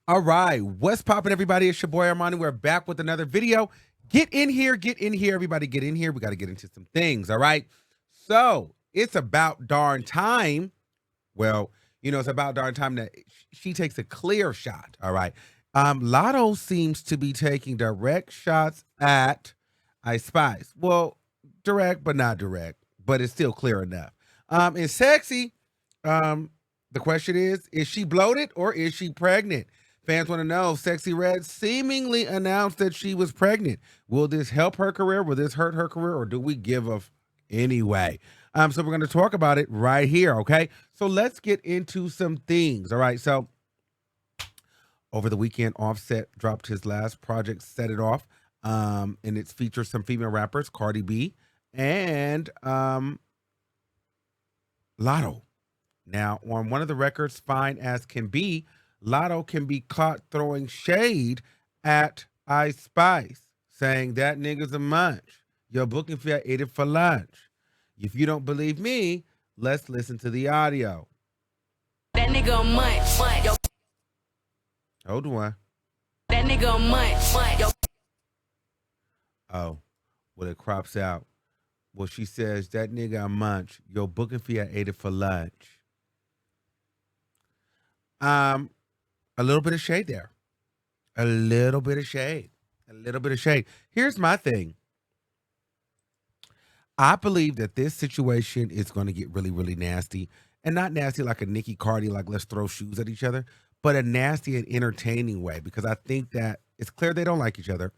All right, what's poppin', everybody? It's your boy Armon. We're back with another video. Get in here, everybody, get in here. We got to get into some things, all right? So it's about darn time. Well, it's about darn time that she takes a clear shot, all right? Latto seems to be taking direct shots at Ice Spice. Well, direct, but not direct, but it's still clear enough. And Sexxy, the question is she bloated or is she pregnant? Fans want to know. Sexxy Red seemingly announced that she was pregnant. Will this help her career? Will this hurt her career? Or do we give a anyway? So we're going to talk about it right here, okay? So let's get into some things, all right? So over the weekend, Offset dropped his last project, Set It Off, and it features some female rappers, Cardi B and Latto. Now, on one of the records, Fine As Can Be, Latto can be caught throwing shade at Ice Spice, saying that nigga's a munch. Your booking fee, I ate it for lunch. If you don't believe me, let's listen to the audio. That nigga a munch. Yo. Hold on. That nigga a munch. Yo. Oh, well, it crops out. Well, she says, that nigga a munch. Your booking fee, I ate it for lunch. A little bit of shade there. A little bit of shade. Here's my thing. I believe that this situation is going to get really, really nasty. And not nasty like a Nicki Cardi, like let's throw shoes at each other, but a nasty and entertaining way, because I think that it's clear they don't like each other.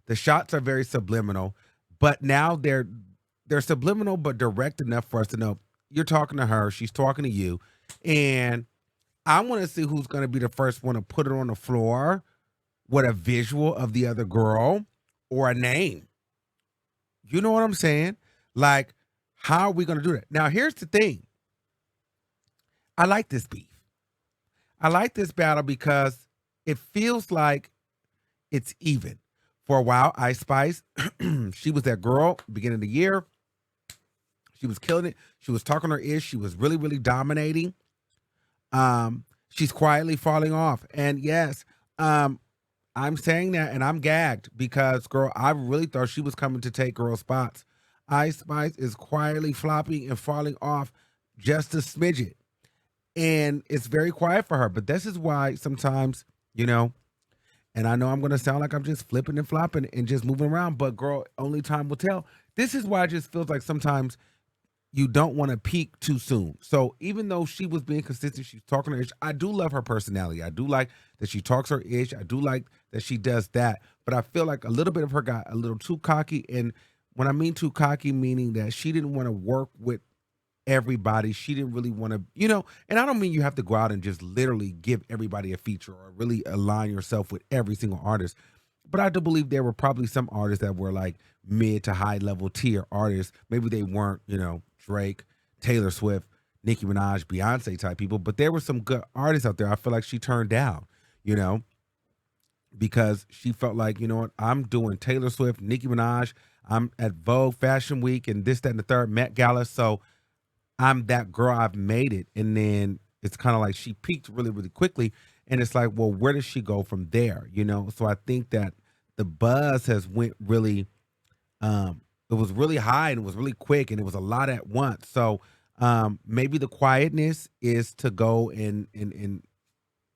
The shots are very subliminal, but now they're subliminal but direct enough for us to know you're talking to her, she's talking to you, and I want to see who's going to be the first one to put it on the floor with a visual of the other girl or a name. You know what I'm saying? Like, how are we going to do that? Now, here's the thing. I like this beef. I like this battle because it feels like it's even. For a while, Ice Spice, she was that girl beginning of the year. She was killing it. She was talking her ish. She was really, really dominating. She's quietly falling off. And yes, I'm saying that and I'm gagged because, girl, I really thought she was coming to take girl spots. Ice Spice is quietly flopping and falling off just a smidget. And it's very quiet for her. But this is why sometimes, and I know I'm going to sound like I'm just flipping and flopping and just moving around, but girl, only time will tell. This is why it just feels like sometimes you don't want to peak too soon. So even though she was being consistent, she's talking her ish. I do love her personality. I do like that she talks her ish. I do like that she does that. But I feel like a little bit of her got a little too cocky. And when I mean too cocky, meaning that she didn't want to work with everybody. She didn't really want to, and I don't mean you have to go out and just literally give everybody a feature or really align yourself with every single artist. But I do believe there were probably some artists that were like mid to high level tier artists. Maybe they weren't, Drake, Taylor Swift, Nicki Minaj, Beyonce type people, but there were some good artists out there I feel like she turned down, because she felt like, you know what, I'm doing Taylor Swift, Nicki Minaj, I'm at Vogue Fashion Week and this, that, and the third, Met Gala, so I'm that girl, I've made it. And then it's kind of like she peaked really, really quickly, and it's like, well, where does she go from there, So I think that the buzz has went really, it was really high and it was really quick and it was a lot at once. So maybe the quietness is to go and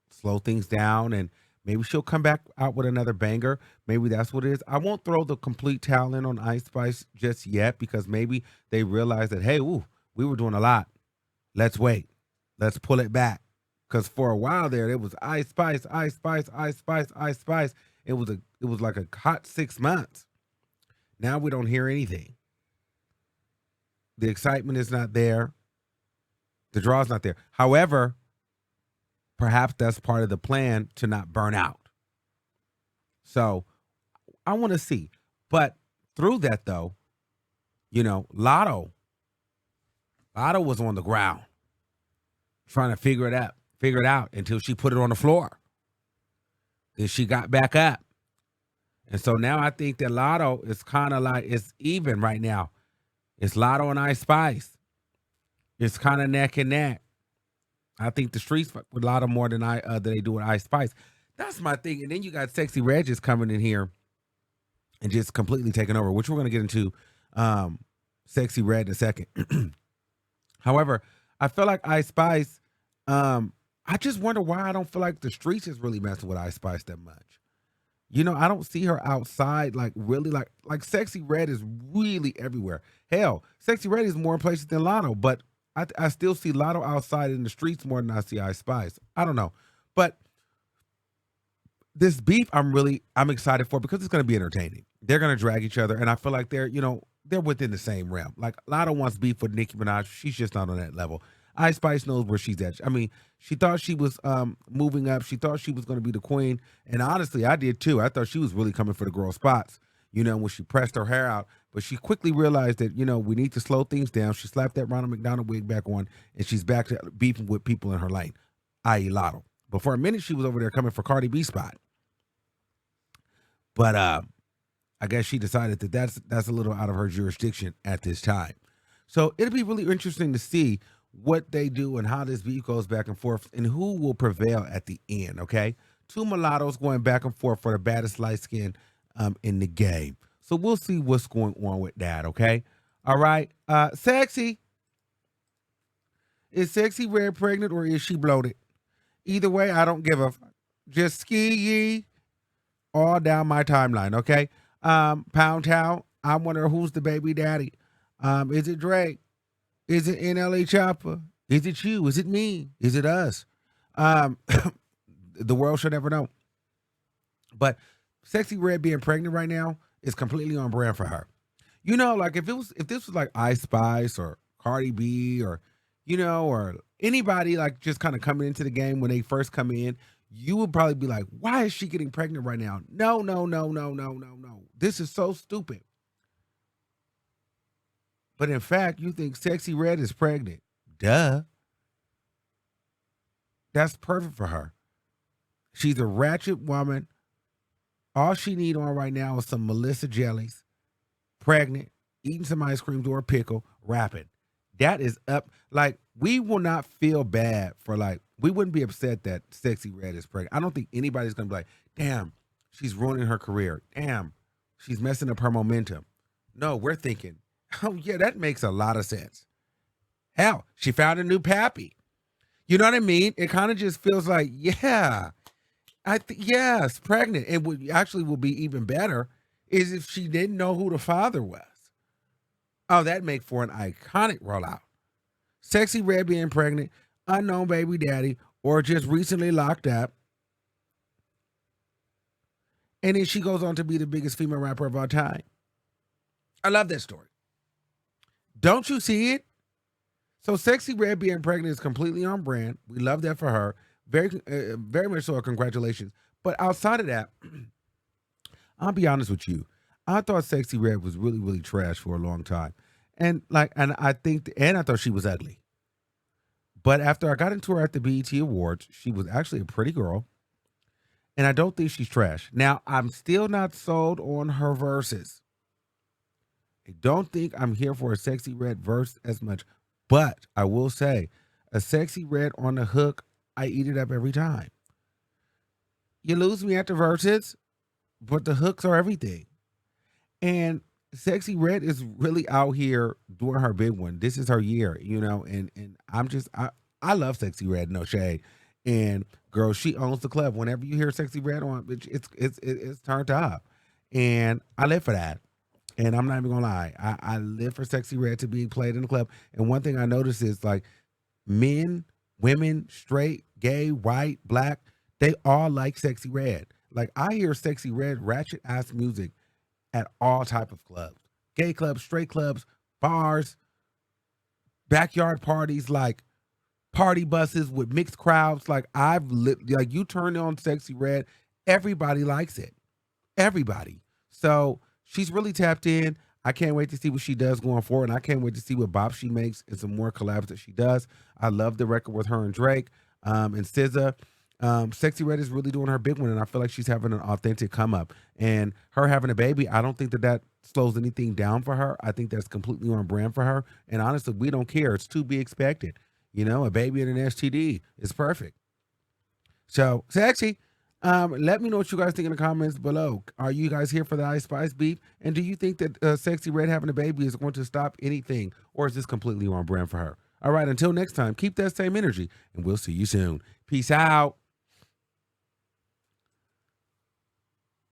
slow things down, and maybe she'll come back out with another banger. Maybe that's what it is. I won't throw the complete towel in on Ice Spice just yet because maybe they realize that, hey, we were doing a lot. Let's wait. Let's pull it back. Because for a while there, it was Ice Spice, Ice Spice, Ice Spice, Ice Spice. It was like a hot 6 months. Now we don't hear anything. The excitement is not there. The draw's not there. However, perhaps that's part of the plan to not burn out. So I want to see. But through that, though, Latto was on the ground trying to figure it out until she put it on the floor. Then she got back up. And so now I think that Latto is kind of like, it's even right now. It's Latto and Ice Spice. It's kind of neck and neck. I think the streets fuck with Latto more than they do with Ice Spice. That's my thing. And then you got Sexy Red just coming in here and just completely taking over, which we're going to get into Sexy Red in a second. However, I feel like Ice Spice, I just wonder why I don't feel like the streets is really messing with Ice Spice that much. You know, I don't see her outside like really like Sexy Red is really everywhere. Hell, Sexy Red is more in places than Latto, but I still see Latto outside in the streets more than I see Ice Spice. I don't know. But this beef I'm excited for because it's gonna be entertaining. They're gonna drag each other, and I feel like they're within the same realm. Like Latto wants beef with Nicki Minaj. She's just not on that level. Ice Spice knows where she's at. I mean, she thought she was moving up. She thought she was going to be the queen. And honestly, I did too. I thought she was really coming for the girl spots, when she pressed her hair out. But she quickly realized that, we need to slow things down. She slapped that Ronald McDonald wig back on, and she's back to beefing with people in her lane, i.e. Latto. But for a minute, she was over there coming for Cardi B spot. But I guess she decided that that's a little out of her jurisdiction at this time. So it'll be really interesting to see what they do and how this beef goes back and forth and who will prevail at the end, okay? Two mulattoes going back and forth for the baddest light skin in the game. So we'll see what's going on with that, okay? All right. Sexy. Is Sexy Red pregnant or is she bloated? Either way, I don't give a fuck. Just ski ye all down my timeline, okay? Pound Town, I wonder who's the baby daddy. Is it Drake? Is it NLA Chopper? Is it you? Is it me? Is it us? The world should never know. But Sexy Red being pregnant right now is completely on brand for her. Like if this was like Ice Spice or Cardi B or or anybody like just kind of coming into the game when they first come in, you would probably be like, why is she getting pregnant right now? No. This is so stupid. But in fact, you think Sexy Red is pregnant. Duh. That's perfect for her. She's a ratchet woman. All she need on right now is some Melissa jellies, pregnant, eating some ice creams or a pickle, rapping. That is up. Like, we will not feel bad for we wouldn't be upset that Sexy Red is pregnant. I don't think anybody's going to be like, damn, she's ruining her career. Damn, she's messing up her momentum. No, we're thinking, oh, yeah, that makes a lot of sense. Hell, she found a new pappy. You know what I mean? It kind of just feels like, yeah, yes, pregnant. And what actually will be even better is if she didn't know who the father was. Oh, that'd make for an iconic rollout. Sexy Red being pregnant, unknown baby daddy, or just recently locked up. And then she goes on to be the biggest female rapper of all time. I love that story. Don't you see it? So Sexy Red being pregnant is completely on brand. We love that for her. Very much so. Congratulations. But outside of that, I'll be honest with you. I thought Sexy Red was really, really trash for a long time. And I thought she was ugly. But after I got into her at the BET Awards, she was actually a pretty girl. And I don't think she's trash. Now, I'm still not sold on her verses. I don't think I'm here for a Sexy Red verse as much. But I will say, a Sexy Red on the hook, I eat it up every time. You lose me at the verses, but the hooks are everything. And Sexy Red is really out here doing her big one. This is her year, and I love Sexy Red, no shade. And girl, she owns the club. Whenever you hear Sexy Red on, it's turned up. And I live for that. And I'm not even gonna lie. I live for Sexy Red to be played in the club. And one thing I notice is men, women, straight, gay, white, black, they all like Sexy Red. Like I hear Sexy Red ratchet ass music at all type of clubs. Gay clubs, straight clubs, bars, backyard parties, party buses with mixed crowds. You turn on Sexy Red, everybody likes it. Everybody. So she's really tapped in. I can't wait to see what she does going forward, and I can't wait to see what bop she makes and some more collabs that she does. I love the record with her and Drake and SZA. Sexy Red is really doing her big one, and I feel like she's having an authentic come up. And her having a baby, I don't think that slows anything down for her. I think that's completely on brand for her. And honestly, we don't care. It's to be expected. A baby and an STD is perfect. So, Sexy, let me know what you guys think in the comments below. Are you guys here for the Ice Spice beef? And do you think that Sexy Red having a baby is going to stop anything? Or is this completely on brand for her? All right, until next time, keep that same energy, and we'll see you soon. Peace out.